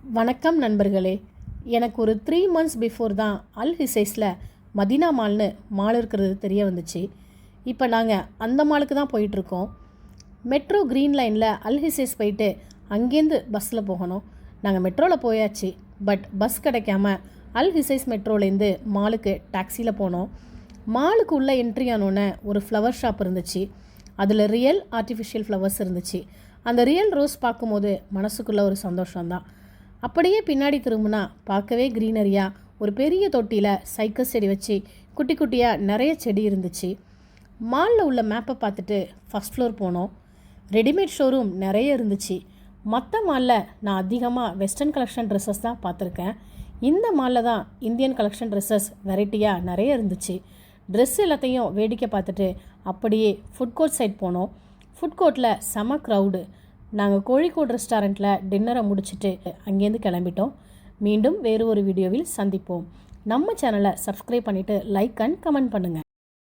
வணக்கம் நண்பர்களே. எனக்கு ஒரு 3 months பிஃபோர் தான் அல் ஹிசைஸில் மதீனா மால்னு மால் இருக்கிறது தெரிய வந்துச்சு. இப்போ நாங்கள் அந்த மாலுக்கு தான் போயிட்டுருக்கோம். மெட்ரோ க்ரீன் லைனில் அல் ஹிசைஸ் போயிட்டு அங்கேருந்து பஸ்ஸில் போகணும். நாங்கள் மெட்ரோவில் போயாச்சு. பட் பஸ் கிடைக்காம அல் ஹிசைஸ் மெட்ரோலேருந்து மாலுக்கு டாக்ஸியில் போனோம். மாலுக்கு உள்ளே என்ட்ரி ஆனோன்னே ஒரு ஃப்ளவர் ஷாப் இருந்துச்சு. அதில் ரியல் ஆர்டிஃபிஷியல் ஃப்ளவர்ஸ் இருந்துச்சு. அந்த ரியல் ரோஸ் பார்க்கும்போது மனசுக்குள்ளே ஒரு சந்தோஷம்தான். அப்படியே பின்னாடி திரும்பினா பார்க்கவே க்ரீனரியாக ஒரு பெரிய தொட்டியில் சைக்கிள் செடி வச்சு குட்டி குட்டியாக நிறைய செடி இருந்துச்சு. மாலில் உள்ள மேப்பை பார்த்துட்டு ஃபஸ்ட் ஃப்ளோர் போனோம். ரெடிமேட் ஷோரூம் நிறைய இருந்துச்சு. மற்ற மாலில் நான் அதிகமாக வெஸ்டர்ன் கலெக்ஷன் ட்ரெஸ்ஸஸ் தான் பார்த்துருக்கேன். இந்த மாலில் தான் இந்தியன் கலெக்ஷன் ட்ரெஸ்ஸஸ் வெரைட்டியாக நிறைய இருந்துச்சு. ட்ரெஸ் எல்லாத்தையும் வேடிக்கை பார்த்துட்டு அப்படியே ஃபுட் கோர்ட் சைட் போனோம். ஃபுட் கோர்ட்டில் செம க்ரௌடு. நாங்கள் கோழிக்கோடு ரெஸ்டாரண்ட்டில் டின்னரை முடிச்சுட்டு அங்கேருந்து கிளம்பிட்டோம். மீண்டும் வேறு ஒரு வீடியோவில் சந்திப்போம். நம்ம சேனலை சப்ஸ்கிரைப் பண்ணிவிட்டு லைக் அண்ட் கமெண்ட் பண்ணுங்கள்.